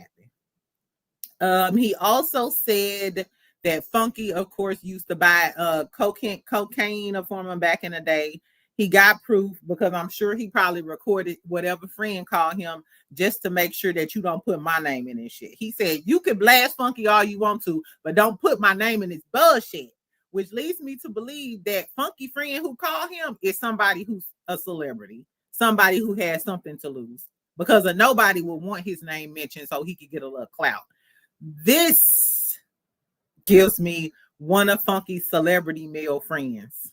happened. He also said that Funky, of course, used to buy cocaine from him back in the day. He got proof because I'm sure he probably recorded whatever friend called him just to make sure that you don't put my name in this shit. He said, you can blast Funky all you want to, but don't put my name in this bullshit, which leads me to believe that Funky friend who called him is somebody who's a celebrity, somebody who has something to lose, because nobody would want his name mentioned so he could get a little clout. This gives me one of Funky's celebrity male friends.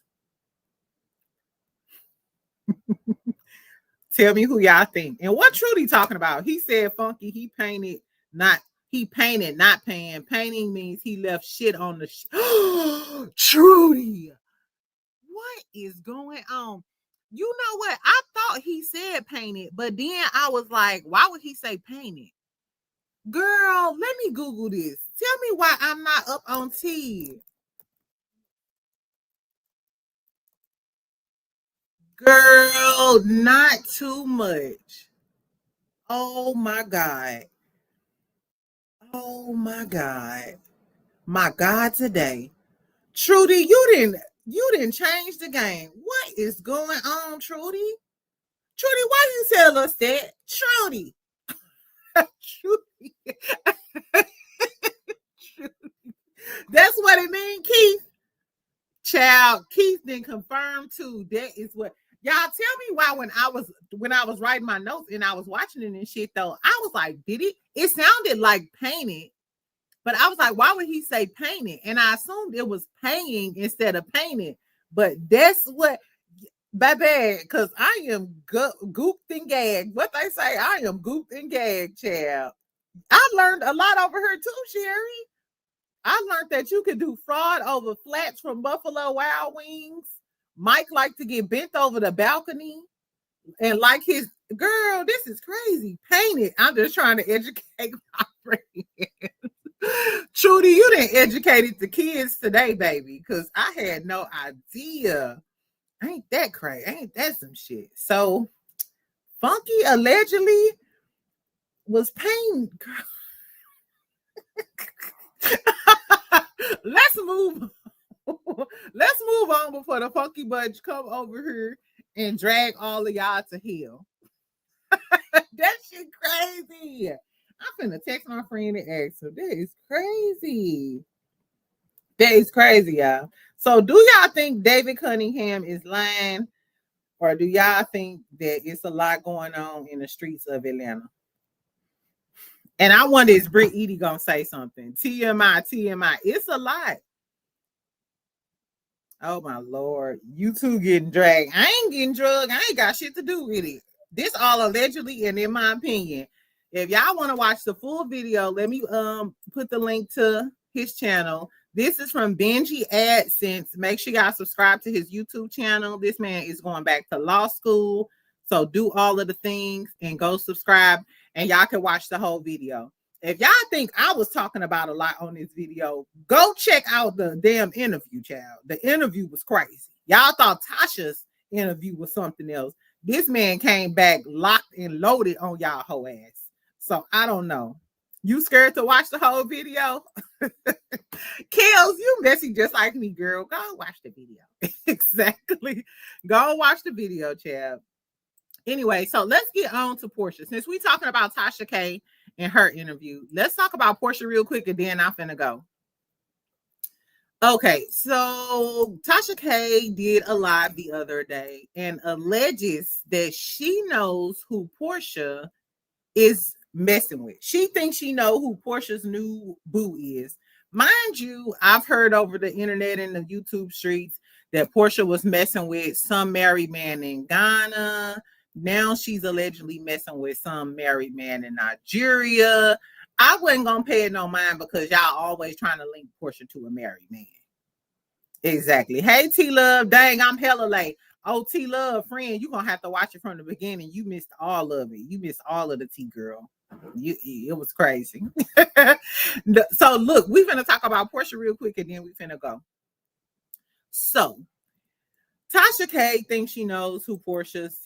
Tell me who y'all think. And what Trudy talking about? He said Funky, he painted, not paying. Painting means he left shit on the Trudy. What is going on? You know what? I thought he said painted, but then I was like, why would he say painted? Girl, let me Google this. Tell me why I'm not up on tea. Girl, not too much. Oh my God. Oh my God. My God today. Trudy, you didn't change the game. What is going on, Trudy? Trudy, why you tell us that? Trudy. Trudy. That's what it means, Keith. Child, Keith then confirmed too. That is what y'all tell me why when I was writing my notes and I was watching it and shit though. I was like, did it? It sounded like painted, but I was like, why would he say painted? And I assumed it was paying instead of painted. But that's what, baby, because I am gooped and gagged. What they say, I am gooped and gagged, child. I learned a lot over here too, Sherry. I learned that you could do fraud over flats from Buffalo Wild Wings. Mike liked to get bent over the balcony. And like his girl, this is crazy. Painted. I'm just trying to educate my friends. Trudy, you didn't educate the kids today, baby, because I had no idea. Ain't that crazy? Ain't that some shit? So Funky allegedly was painted. Let's move on before the funky bunch come over here and drag all of y'all to hell. That shit crazy. I'm finna text my friend and ask her. That is crazy. That is crazy, y'all. So do y'all think David Cunningham is lying? Or do y'all think that it's a lot going on in the streets of Atlanta? And I wonder, is Britt Eady gonna say something? TMI. It's a lot. Oh my Lord. You two getting dragged. I ain't getting drugged. I ain't got shit to do with it. This all allegedly and in my opinion. If y'all want to watch the full video, let me put the link to his channel. This is from Benji AdSense. Make sure y'all subscribe to his YouTube channel. This man is going back to law school. So do all of the things and go subscribe. And y'all can watch the whole video. If y'all think I was talking about a lot on this video, go check out the damn interview, child. The interview was crazy. Y'all thought Tasha's interview was something else. This man came back locked and loaded on y'all whole ass. So I don't know. You scared to watch the whole video? Kels, you messy just like me, girl. Go watch the video. Exactly. Go watch the video, child. Anyway, so let's get on to Porsha. Since we're talking about Tasha K and her interview, let's talk about Porsha real quick and then I'm finna go. Okay, so Tasha K did a live the other day and alleges that she knows who Porsha is messing with. She thinks she know who Porsha's new boo is. Mind you, I've heard over the internet and the YouTube streets that Porsha was messing with some married man in Ghana. Now she's allegedly messing with some married man in Nigeria. I wasn't gonna pay it no mind because y'all always trying to link Porsha to a married man. Exactly. Hey T Love, dang, I'm hella late. Oh T Love, friend, you gonna have to watch it from the beginning. You missed all of it. You missed all of the T girl. It was crazy. So look, we finna talk about Porsha real quick and then we finna go. So Tasha K thinks she knows who Porsha's,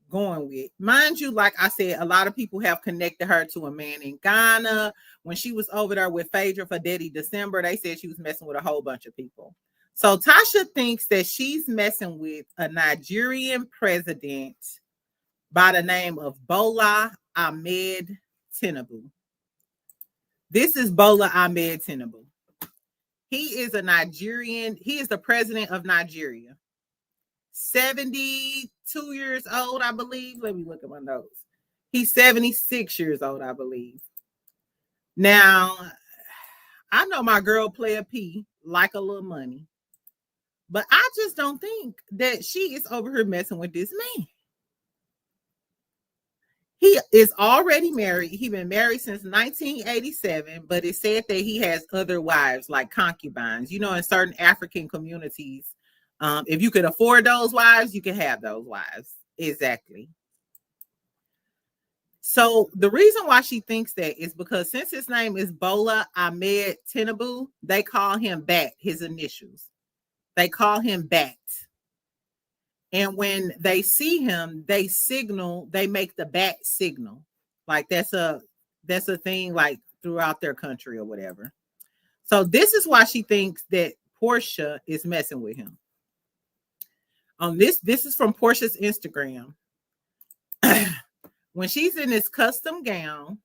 going with. Mind you, like I said, a lot of people have connected her to a man in Ghana. When she was over there with Phaedra for Daddy December, they said she was messing with a whole bunch of people. So Tasha thinks that she's messing with a Nigerian president by the name of Bola Ahmed Tinubu. This is Bola Ahmed Tinubu. He is a Nigerian. He is the president of Nigeria. 72 years old, I believe. Let me look at my notes. He's 76 years old, I believe. Now, I know my girl Player P like a little money, but I just don't think that she is over here messing with this man. He is already married. He's been married since 1987, but it said that he has other wives like concubines. In certain African communities, If you could afford those wives, you can have those wives. Exactly. So the reason why she thinks that is because since his name is Bola Ahmed Tinubu, they call him Bat, his initials. They call him Bat. And when they see him, they signal, they make the bat signal. Like that's a thing like throughout their country or whatever. So this is why she thinks that Porsha is messing with him. This is from Porsha's Instagram. When she's in this custom gown,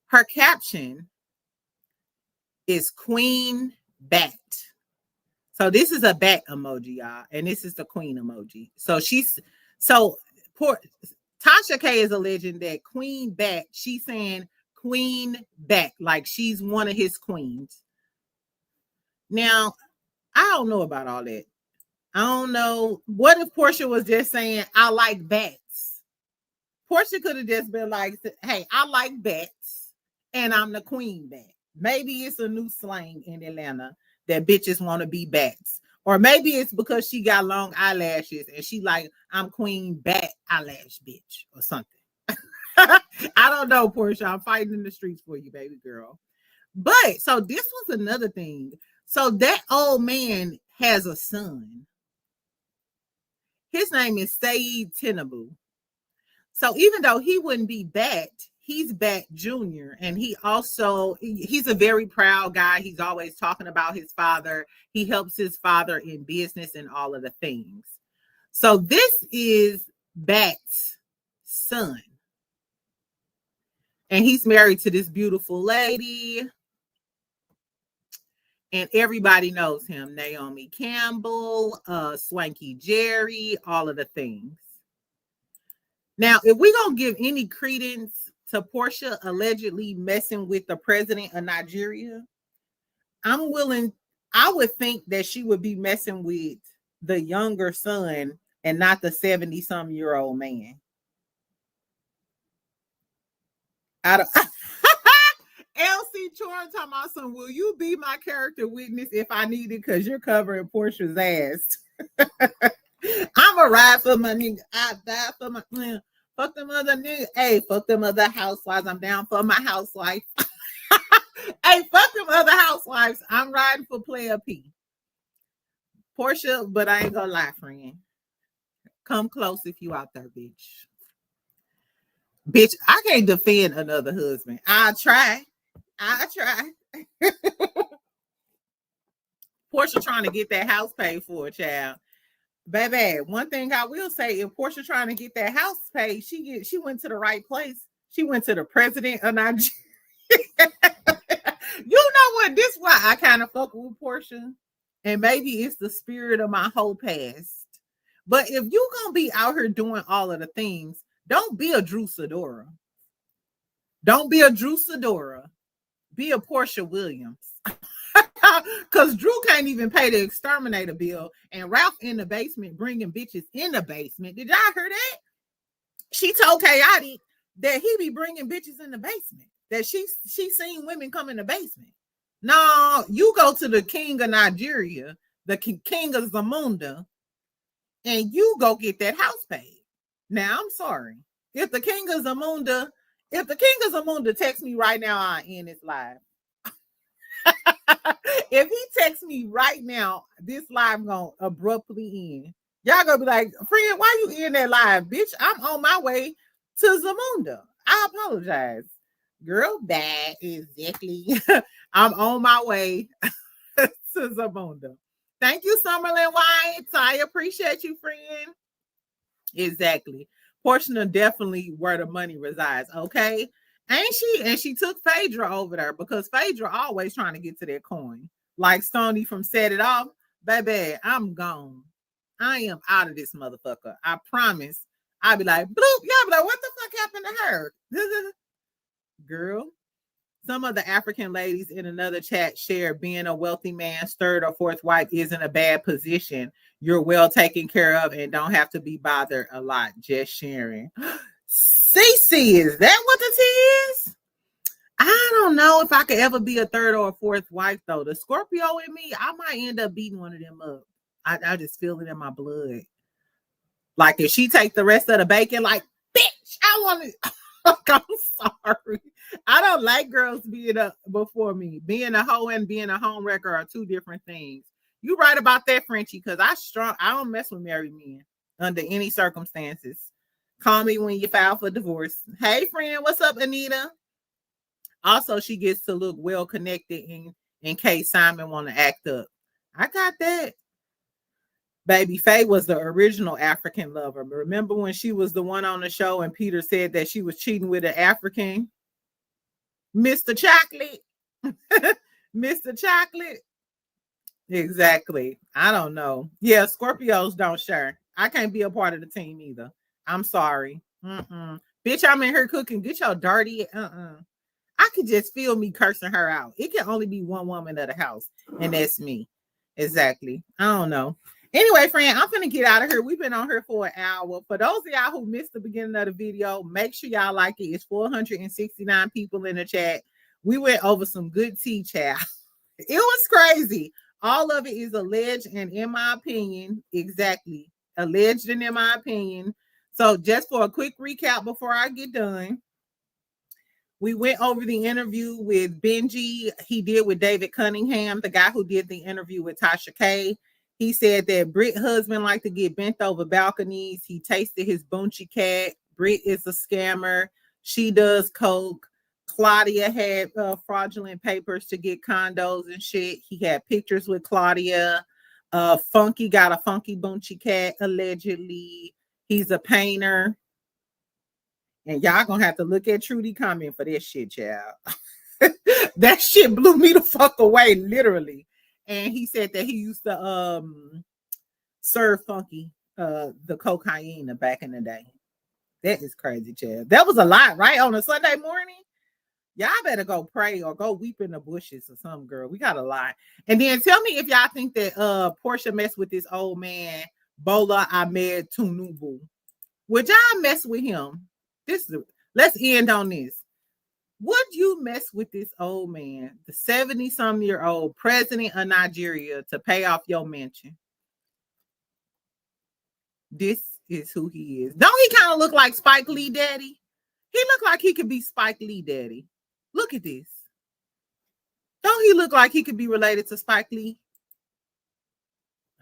her caption is Queen Bat. So this is a bat emoji, y'all, and this is the queen emoji. So Tasha K is alleging that Queen Bat, she's saying Queen Bat, like she's one of his queens. Now, I don't know about all that. I don't know. What if Porsha was just saying, I like bats? Porsha could have just been like, hey, I like bats, and I'm the queen bat. Maybe it's a new slang in Atlanta that bitches want to be bats. Or maybe it's because she got long eyelashes and she like, I'm Queen Bat Eyelash bitch or something. I don't know, Porsha. I'm fighting in the streets for you, baby girl. But so this was another thing. So that old man has a son. His name is Saeed Tinubu. So even though he wouldn't be Bat, he's Bat Jr. And he's a very proud guy. He's always talking about his father. He helps his father in business and all of the things. So this is Bat's son. And he's married to this beautiful lady. And everybody knows him. Naomi Campbell, Swanky Jerry, all of the things. Now, if we're going to give any credence to Porsha allegedly messing with the president of Nigeria, I would think that she would be messing with the younger son and not the 70-some-year-old man. LC Chorin talking about some, will you be my character witness if I need it because you're covering Porsha's ass? I'm a ride for my nigga. I die for my man. Fuck them other niggas. Hey, fuck them other housewives. I'm down for my housewife. Hey, fuck them other housewives. I'm riding for Player P. Porsha, but I ain't gonna lie, friend. Come close if you out there, bitch. Bitch, I can't defend another husband. I try. Porsha trying to get that house paid for, child. Baby, one thing I will say, if Porsha trying to get that house paid, she went to the right place. She went to the president of Nigeria. You know what? This is why I kind of fuck with Porsha. And maybe it's the spirit of my whole past. But if you gonna be out here doing all of the things, don't be a Drew Sidora. Don't be a Drew Sidora. Be a Porsha Williams. Because Drew can't even pay the exterminator bill. And Ralph in the basement bringing bitches in the basement. Did y'all hear that? She told Chaotic that he be bringing bitches in the basement. That she seen women come in the basement. No, you go to the king of Nigeria, the king of Zamunda, and you go get that house paid. Now, I'm sorry. If the king of Zamunda texts me right now, I'll end this live. If he texts me right now, this live gonna abruptly end. Y'all gonna be like, friend, why you in that live? Bitch, I'm on my way to Zamunda. I apologize. Girl, that exactly. I'm on my way to Zamunda. Thank you, Summerlin White. I appreciate you, friend. Exactly. Portion of definitely where the money resides, okay? Ain't she? And she took Phaedra over there because Phaedra always trying to get to that coin. Like Stoney from Set It Off. Baby, I'm gone. I am out of this motherfucker. I promise. I'll be like, bloop. Y'all be like, what the fuck happened to her? Girl. Some of the African ladies in another chat share being a wealthy man's third or fourth wife isn't a bad position. You're well taken care of and don't have to be bothered a lot. Just sharing. Cece, is that what the tea is? I don't know if I could ever be a third or a fourth wife, though. The Scorpio in me, I might end up beating one of them up. I just feel it in my blood. Like if she take the rest of the bacon, like, bitch, I want it. I'm sorry. I don't like girls being up before me. Being a hoe and being a home wrecker are two different things. You right about that, Frenchie, because I don't mess with married men under any circumstances. Call me when you file for divorce. Hey, friend, what's up, Anita? Also, she gets to look well connected in case Simon want to act up. I got that. Baby Faye was the original African lover. Remember when she was the one on the show and Peter said that she was cheating with an African? Mr. Chocolate. Mr. Chocolate. Exactly. I don't know. Yeah, Scorpios don't share. I can't be a part of the team either. I'm sorry. Bitch, I'm in here cooking. Get your dirty. I could just feel me cursing her out. It can only be one woman of the house, and that's me. Exactly. I don't know. Anyway, friend, I'm gonna get out of here. We've been on here for an hour. For those of y'all who missed the beginning of the video, make sure y'all like it. It's 469 people in the chat. We went over some good tea, child. It was crazy. All of it is alleged, and in my opinion, exactly alleged, and in my opinion. So, just for a quick recap before I get done. We went over the interview with Benji. He did with David Cunningham, the guy who did the interview with Tasha K. He said that Britt husband liked to get bent over balconies. He tasted his Boonchie cat. Britt is a scammer. She does coke. Claudia had fraudulent papers to get condos and shit. He had pictures with Claudia. Funky got a funky Boonchie cat, allegedly. He's a painter. And y'all gonna have to look at Trudy comment for this shit, child. That shit blew me the fuck away, literally. And he said that he used to serve Funky the cocaine back in the day. That is crazy, child. That was a lot, right? On a Sunday morning. Y'all better go pray or go weep in the bushes or something, girl. We got a lot. And then tell me if y'all think that Porsha messed with this old man, Bola Ahmed Tinubu. Would y'all mess with him? Let's end on this. Would you mess with this old man, the 70-some-year-old president of Nigeria, to pay off your mansion? This is who he is. Don't he kind of look like Spike Lee daddy? He look like he could be Spike Lee daddy. Look at this. Don't he look like he could be related to Spike Lee?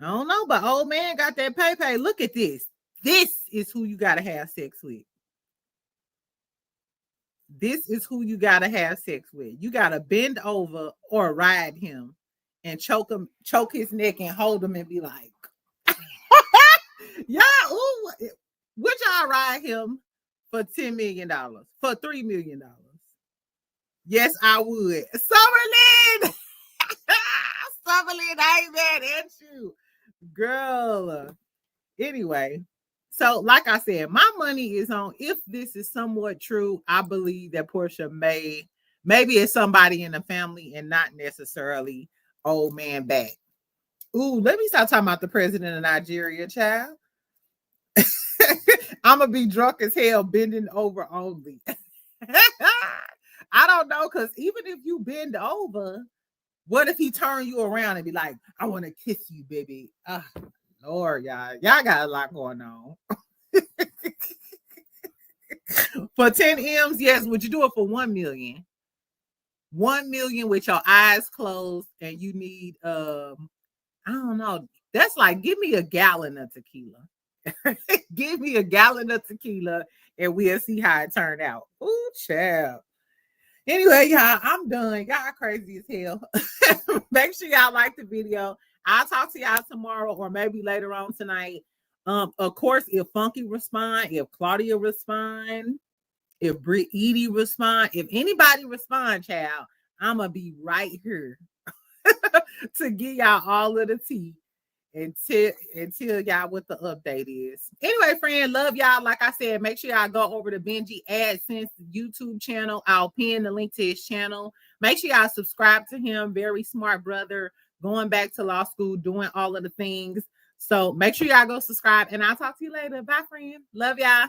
I don't know, but old man got that pay. Look at this. This is who you got to have sex with. This is who you got to have sex with. You got to bend over or ride him and choke his neck and hold him and be like, yeah, ooh, would y'all ride him for $10 million, for $3 million? Yes, I would. Summerlin! Summerlin, I ain't mad at you. Girl. Anyway. So, like I said, my money is on, if this is somewhat true, I believe that Porsha maybe it's somebody in the family and not necessarily old man back. Ooh, let me stop talking about the president of Nigeria, child. I'm going to be drunk as hell, bending over only. I don't know, because even if you bend over, what if he turn you around and be like, I want to kiss you, baby. Lord, y'all got a lot going on. For 10 M's, yes. Would you do it for 1 million? 1 million with your eyes closed, and you need I don't know. That's like, give me a gallon of tequila. Give me a gallon of tequila, and we'll see how it turned out. Ooh, child. Anyway, y'all, I'm done. Y'all crazy as hell. Make sure y'all like the video. I'll talk to y'all tomorrow or maybe later on tonight. Of course, if Funky respond, if Claudia respond, if Brit, Eady respond, if anybody respond, child, I'm going to be right here to give y'all all of the tea and tell y'all what the update is. Anyway, friend, love y'all. Like I said, make sure y'all go over to Benji AdSense YouTube channel. I'll pin the link to his channel. Make sure y'all subscribe to him. Very smart brother. Going back to law school, doing all of the things. So make sure y'all go subscribe, and I'll talk to you later. Bye, friend. Love y'all.